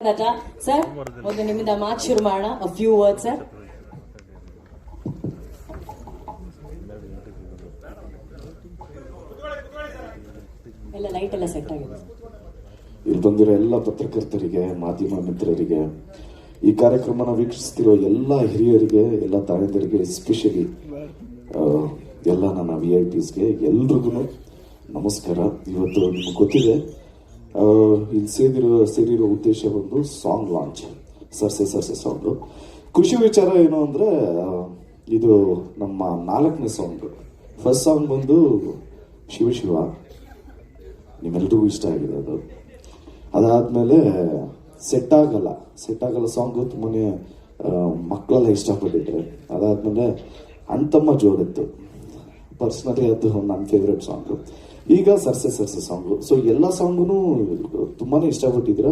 ನಟ ಸರ್, ಒಂದು ನಿಮ್ಮಿಂದ ಮಾತು ಶುರು ಮಾಡೋಣ. A few word sir. ಎಲ್ಲ ಲೈಟ್ ಎಲ್ಲ ಸೆಟ್ ಆಗಿದೆ. ಇಲ್ಲಿ ಬಂದಿರೋ ಎಲ್ಲ ಪತ್ರಕರ್ತರಿಗೆ, ಮಾಧ್ಯಮ ಮಿತ್ರರಿಗೆ, ಈ ಕಾರ್ಯಕ್ರಮನ ವೀಕ್ಷಿಸ್ತಿರೋ ಎಲ್ಲ ಹಿರಿಯರಿಗೆ, ಎಲ್ಲ ತಾಯಂದಿರಿಗೆ, ಎಸ್ಪೆಷಲಿ ಎಲ್ಲ ನನ್ನ VIPsಗೆ ಎಲ್ರಿಗೂ ನಮಸ್ಕಾರ. ಇವತ್ತು ನಿಮ್ಗೆ ಗೊತ್ತಿದೆ, ಇಲ್ಲಿ ಸೇರಿರೋ ಉದ್ದೇಶ ಒಂದು ಸಾಂಗ್ ಲಾಂಚ್, ಸರ್ಸೆ ಸಾಂಗು. ಖುಷಿ ವಿಚಾರ ಏನು ಅಂದರೆ, ಇದು ನಮ್ಮ 4ನೇ ಸಾಂಗ್. ಫಸ್ಟ್ ಸಾಂಗ್ ಬಂದು ಶಿವ ನಿಮ್ಮೆಲ್ರಿಗೂ ಇಷ್ಟ ಆಗಿದೆ ಅದು. ಅದಾದಮೇಲೆ ಸೆಟ್ ಆಗಲ್ಲ ಸಾಂಗು ತುಂಬಾ ಮಕ್ಕಳೆಲ್ಲ ಇಷ್ಟಪಟ್ಟಿದ್ರೆ. ಅದಾದಮೇಲೆ ಅಣ್ತಮ್ಮ ಜೋಡಿತ್ತು, ಪರ್ಸ್ನಲಿ ಅದು ನನ್ನ ಫೇವ್ರೆಟ್ ಸಾಂಗು. ಈಗ ಸರ್ಸೆ ಸಾಂಗು. ಸೊ ಎಲ್ಲ ಸಾಂಗು ತುಂಬಾ ಇಷ್ಟಪಟ್ಟಿದ್ರ.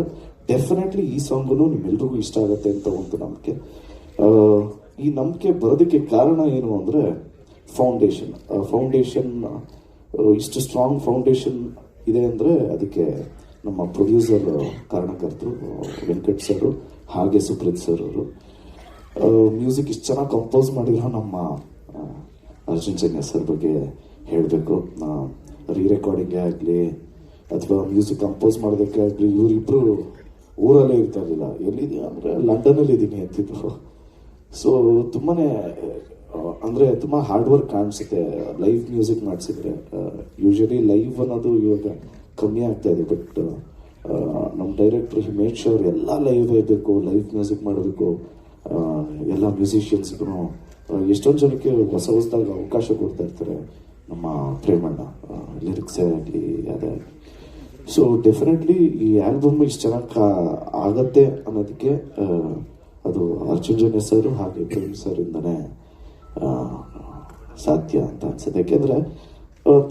ಡೆಫಿನೆಟ್ಲಿ ಈ ಸಾಂಗು ನಿಮ್ಮೆಲ್ರಿಗೂ ಇಷ್ಟ ಆಗುತ್ತೆ ಅಂತ ಒಂದು ನಂಬಿಕೆ. ಈ ನಂಬಿಕೆ ಬರೋದಕ್ಕೆ ಕಾರಣ ಏನು ಅಂದರೆ, ಫೌಂಡೇಶನ್ ಇಷ್ಟು ಸ್ಟ್ರಾಂಗ್ ಫೌಂಡೇಶನ್ ಇದೆ ಅಂದರೆ ಅದಕ್ಕೆ ನಮ್ಮ ಪ್ರೊಡ್ಯೂಸರ್ ಕಾರಣಕರ್ತರು ವೆಂಕಟ್ ಸರ್, ಹಾಗೆ ಸುಪ್ರೀತ್ ಸರ್ ಅವರು. ಮ್ಯೂಸಿಕ್ ಇಷ್ಟು ಚೆನ್ನಾಗಿ ಕಂಪೋಸ್ ಮಾಡಿರೋ ನಮ್ಮ ಅರ್ಜುನ್ ಜನ್ಯ ಸರ್ ಬಗ್ಗೆ ಹೇಳಬೇಕು. ರೀರೆಕಾರ್ಡಿಂಗೇ ಆಗಲಿ ಅಥವಾ ಮ್ಯೂಸಿಕ್ ಕಂಪೋಸ್ ಮಾಡೋದಕ್ಕೆ ಆಗಲಿ, ಇವರಿಬ್ಬರು ಊರಲ್ಲೇ ಇರ್ತಾ ಇರಲಿಲ್ಲ. ಎಲ್ಲಿದೆ ಅಂದರೆ ಲಂಡನಲ್ಲಿ ಇದ್ದೀನಿ ಅಂತಿದ್ರು. ಸೊ ತುಂಬಾ ಅಂದರೆ ತುಂಬ ಹಾರ್ಡ್ ವರ್ಕ್ ಕಾಣಿಸುತ್ತೆ ಲೈವ್ ಮ್ಯೂಸಿಕ್ ಮಾಡಿಸಿದ್ರೆ. ಯೂಶಲಿ ಲೈವ್ ಅನ್ನೋದು ಇವಾಗ ಕಮ್ಮಿ ಆಗ್ತಾ ಇದೆ. ಬಟ್ ನಮ್ಮ ಡೈರೆಕ್ಟರ್ ಮೇಡ್ ಶೋರ್ ಎಲ್ಲ ಲೈವ್ ಇರಬೇಕು, ಲೈವ್ ಮ್ಯೂಸಿಕ್ ಮಾಡಬೇಕು. ಎಲ್ಲ ಮ್ಯೂಸಿಷಿಯನ್ಸ್ಗೂ ಎಷ್ಟೊಂದು ಜನಕ್ಕೆ ಹೊಸದಾಗಿ ಅವಕಾಶ ಕೊಡ್ತಾ ಇರ್ತಾರೆ ನಮ್ಮ ಪ್ರೇಮಣ್ಣ, ಲಿರಿಕ್ಸೇ ಆಗಲಿ ಅದೇ. ಸೊ ಡೆಫಿನೆಟ್ಲಿ ಈ ಆಲ್ಬಮ್ ಇಷ್ಟು ಚೆನ್ನಾಗಿ ಆಗತ್ತೆ ಅನ್ನೋದಕ್ಕೆ ಅದು ಅರ್ಜುನ್ ಜನ್ಯ ಸರ್ ಹಾಗೆ ಪ್ರೇಮ್ ಸರ್ ಇಂದನೇ ಸಾಧ್ಯ ಅಂತ ಅನ್ಸುತ್ತೆ. ಯಾಕೆಂದ್ರೆ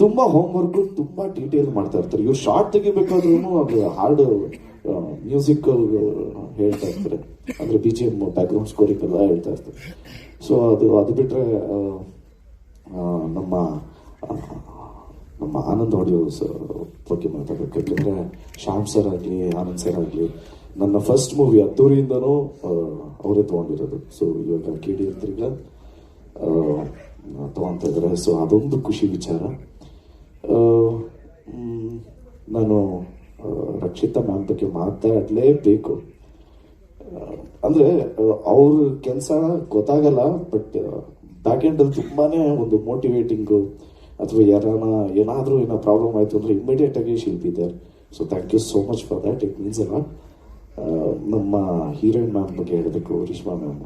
ತುಂಬಾ ಹೋಮ್ವರ್ಕ್, ತುಂಬಾ ಡೀಟೇಲ್ ಮಾಡ್ತಾ ಇರ್ತಾರೆ. ಇವ್ರು ಶಾರ್ಟ್ ತೆಗಿಬೇಕಾದ್ರೂ ಅದು ಹಾರ್ಡ್ ಮ್ಯೂಸಿಕ್ ಹೇಳ್ತಾ ಇರ್ತಾರೆ, ಅಂದ್ರೆ BGM ಬ್ಯಾಕ್ಗ್ರೌಂಡ್ ಸ್ಕೋರಿಂಗ್ ಎಲ್ಲ ಹೇಳ್ತಾ ಇರ್ತಾರೆ. ಸೊ ಅದು ಬಿಟ್ರೆ ನಮ್ಮ ಆನಂದ್ ಆಡಿಯೋಸ್ ಬಗ್ಗೆ ಮಾತಾಡಬೇಕು. ಯಾಕೆಂದ್ರೆ ಶ್ಯಾಮ್ ಸರ್ ಆಗಲಿ, ಆನಂದ್ ಸರ್ ಆಗಲಿ, ನನ್ನ ಫಸ್ಟ್ ಮೂವಿ ಅದ್ದೂರಿಯಿಂದನೂ ಅವರೇ ತೊಗೊಂಡಿರೋದು. ಸೊ ಇವಾಗ KD ಹತ್ರಿಗ ತೊಗೊತಾ ಇದ್ದಾರೆ. ಸೊ ಅದೊಂದು ಖುಷಿ ವಿಚಾರ. ನಾನು ರಕ್ಷಿತಾ ಮ್ಯಾಮ್ ಬಗ್ಗೆ ಮಾತಾಡಲೇಬೇಕು. ಅಂದರೆ ಅವ್ರ ಕೆಲಸ ಗೊತ್ತಾಗಲ್ಲ, ಬಟ್ ಬ್ಯಾಕ್ ಎಂಡಲ್ಲಿ ತುಂಬಾ ಒಂದು ಮೋಟಿವೇಟಿಂಗು, ಅಥವಾ ಏನಾದರೂ ಪ್ರಾಬ್ಲಮ್ ಆಯಿತು ಅಂದರೆ ಇಮಿಡಿಯೇಟಾಗಿ shall be there. So thank you so much for that, it means ಅಲ್ಲ. ನಮ್ಮ ಹೀರೋಯಿನ್ ಮ್ಯಾಮ್ ಬಗ್ಗೆ ಹೇಳಬೇಕು, ರಿಶ್ಮಾ ಮ್ಯಾಮ್.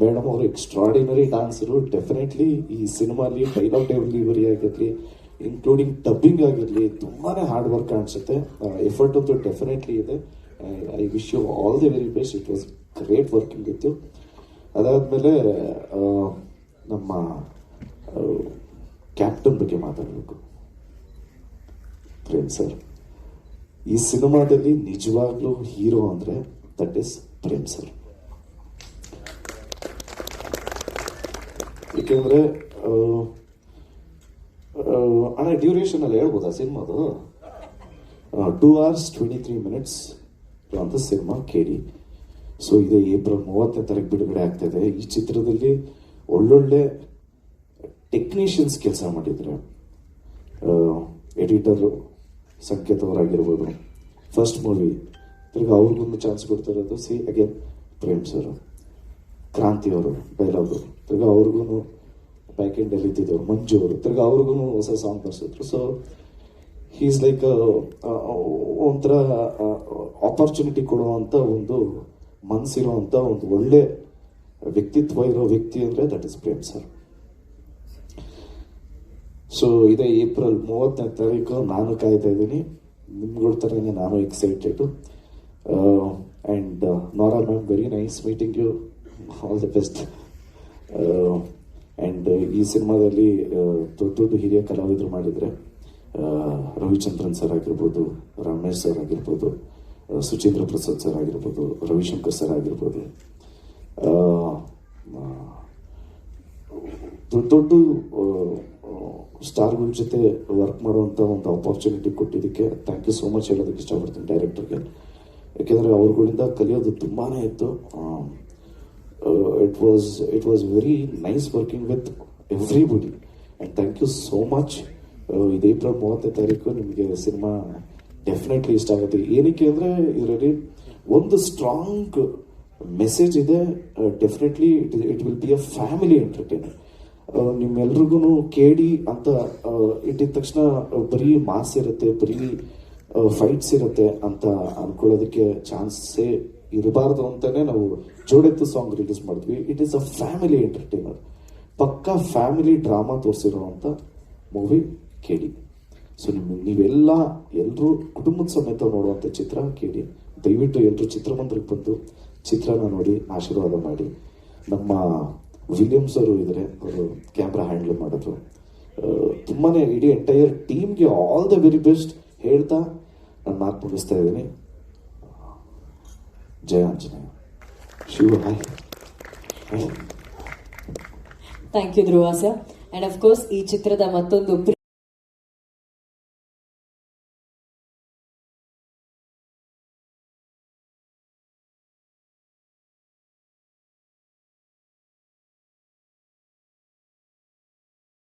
ಮೇಡಮ್ ಅವರು ಎಕ್ಸ್ಟ್ರಾಡಿನರಿ ಡಾನ್ಸರು. ಡೆಫಿನೆಟ್ಲಿ ಈ ಸಿನಿಮಾಲಿ ಡೈಲಾಗ್ ಡೆಲಿವರಿ ಆಗಿರಲಿ, ಇನ್ಕ್ಲೂಡಿಂಗ್ ಡಬ್ಬಿಂಗ್ ಆಗಿರಲಿ, ತುಂಬಾ ಹಾರ್ಡ್ ವರ್ಕ್ ಕಾಣಿಸುತ್ತೆ. ಎಫರ್ಟ್ ಅಂತೂ ಡೆಫಿನೆಟ್ಲಿ ಇದೆ. I wish you all the very best. It was great working ಇತ್ತು. ಅದಾದಮೇಲೆ ನಮ್ಮ ಕ್ಯಾಪ್ಟನ್ ಬಗ್ಗೆ ಮಾತಾಡಬೇಕು, ಪ್ರೇಮ್ ಸರ್. ಈ ಸಿನಿಮಾದಲ್ಲಿ ನಿಜವಾಗ್ಲೂ ಹೀರೋ ಅಂದರೆ ದಟ್ ಈಸ್ ಪ್ರೇಮ್ ಸರ್. ಏಕೆಂದರೆ ಅಣ್ಣ ಡ್ಯೂರೇಷನ್ ಅಲ್ಲಿ ಹೇಳ್ಬೋದಾ ಸಿನಿಮಾದು? 2 hours 23 minutes ಅಂತ ಸಿನಿಮಾ KD. ಸೊ ಇದು ಏಪ್ರಿಲ್ 30ನೇ ತಾರೀಕು ಬಿಡುಗಡೆ ಆಗ್ತಾಯಿದೆ. ಈ ಚಿತ್ರದಲ್ಲಿ ಒಳ್ಳೊಳ್ಳೆ ಟೆಕ್ನಿಷಿಯನ್ಸ್ ಕೆಲಸ ಮಾಡಿದರೆ, ಎಡಿಟರು ಸಂಕೇತ್ ಅವರಾಗಿರ್ಬೋದು, ಫಸ್ಟ್ ಮೂವಿ ತಿರ್ಗಿ ಅವ್ರಿಗೊಂದು ಚಾನ್ಸ್ ಕೊಡ್ತಾ ಇರೋದು ಅಗೇನ್ ಪ್ರೇಮ್ ಸರ್. ಕ್ರಾಂತಿ ಅವರು ಡೈಲಾಗು, ತಿರ್ಗಿ ಅವ್ರಿಗೂ ಬ್ಯಾಕ್ ಎಂಡಲ್ಲಿ ಇದ್ದಿದ್ದವರು ಮಂಜು ಅವರು, ತಿರ್ಗಿ ಅವ್ರಿಗೂ ಹೊಸ ಸಾಂಗ್ ಬರ್ಸಿದ್ರು. ಸೊ ಹೀಸ್ ಲೈಕ್ ಒಂಥರ ಆಪರ್ಚುನಿಟಿ ಕೊಡುವಂಥ ಒಂದು ಮನಸ್ಸಿರುವಂಥ ಒಂದು ಒಳ್ಳೆ ವ್ಯಕ್ತಿತ್ವ ಇರೋ ವ್ಯಕ್ತಿ ಅಂದರೆ that is Prem sir. So ಇದೇ ಏಪ್ರಿಲ್ 30ನೇ ತಾರೀಕು ನಾನು ಕಾಯ್ತಾ ಇದ್ದೀನಿ. ನಿಮ್ಗಳ ಥರನೇ ನಾನು excited. And Nora ma'am, very nice meeting you, all the best. And ಈ ಸಿನಿಮಾದಲ್ಲಿ ದೊಡ್ಡ ಹಿರಿಯ ಕಲಾವಿದರು ಮಾಡಿದರೆ, ರವಿಚಂದ್ರನ್ ಸರ್ ಆಗಿರ್ಬೋದು, ರಮೇಶ್ ಸರ್ ಆಗಿರ್ಬೋದು, ಸುಚೇಂದ್ರ ಪ್ರಸಾದ್ ಸರ್ ಆಗಿರ್ಬೋದು, ರವಿಶಂಕರ್ ಸರ್ ಆಗಿರ್ಬೋದು, ದೊಡ್ಡ ಸ್ಟಾರ್ಗಳ ಜೊತೆ ವರ್ಕ್ ಮಾಡುವಂಥ ಒಂದು ಆಪರ್ಚುನಿಟಿ ಕೊಟ್ಟಿದ್ದಕ್ಕೆ ಥ್ಯಾಂಕ್ ಯು ಸೋ ಮಚ್ ಹೇಳೋದಕ್ಕೆ ಇಷ್ಟಪಡ್ತೀನಿ ಡೈರೆಕ್ಟರ್ಗೆ. ಯಾಕೆಂದರೆ ಅವ್ರುಗಳಿಂದ ಕಲಿಯೋದು ತುಂಬಾ ಇತ್ತು. It was very nice working with everybody and thank you so much. ಇದು ಏಪ್ರಿಲ್ 30ನೇ ತಾರೀಕು ನಿಮಗೆ ಸಿನಿಮಾ ಡೆಫಿನೆಟ್ಲಿ ಇಷ್ಟ ಆಗುತ್ತೆ. ಏನಕ್ಕೆ ಅಂದರೆ ಇದರಲ್ಲಿ ಒಂದು ಸ್ಟ್ರಾಂಗ್ ಮೆಸೇಜ್ ಇದೆ. Definitely it will be a family entertainer. ನಿಮ್ಮೆಲ್ರಿಗೂ ಕೇಳಿ ಅಂತ ಇಟ್ಟಿದ ತಕ್ಷಣ ಬರೀ ಮಾಸ್ ಇರುತ್ತೆ, ಬರೀ ಫೈಟ್ಸ್ ಇರುತ್ತೆ ಅಂತ ಅನ್ಕೊಳ್ಳೋದಕ್ಕೆ ಚಾನ್ಸೇ ಇರಬಾರ್ದು ಅಂತಲೇ ನಾವು ಜೋಡೆತ್ತು ಸಾಂಗ್ ರಿಲೀಸ್ ಮಾಡಿದ್ವಿ. It is a family entertainer, ಪಕ್ಕಾ ಫ್ಯಾಮಿಲಿ ಡ್ರಾಮಾ ತೋರಿಸಿರೋವಂಥ ಮೂವಿ ಕೇಳಿ. ಸೊ ಎಲ್ಲರೂ ಕುಟುಂಬದ ಸಮೇತ ನೋಡುವಂಥ ಚಿತ್ರ ಕೇಳಿ. ದಯವಿಟ್ಟು ಎಲ್ಲರೂ ಚಿತ್ರಮಂದಿರಕ್ಕೆ ಬಂದು ಚಿತ್ರನ ನೋಡಿ ಆಶೀರ್ವಾದ ಮಾಡಿ. ನಮ್ಮ ವಿಲಿಯಮ್ಸ್ ಅವರು ಇದ್ದಾರೆ, ಅವರು ಕ್ಯಾಮ್ರಾ ಹ್ಯಾಂಡಲ್ ಮಾಡಿದ್ರು. ತುಂಬಾ ಇಡೀ ಎಂಟೈರ್ ಟೀಮ್ಗೆ ಆಲ್ ದ ವೆರಿ ಬೆಸ್ಟ್ ಹೇಳ್ತಾ ನಾನು ಮಾತು ಮುಗಿಸ್ತಾ ಇದ್ದೀನಿ. ಜಯ Anjaneya. Shiva hi. Thank you Dhruva sir. And of course ಈ ಚಿತ್ರದ ಮತ್ತೊಂದು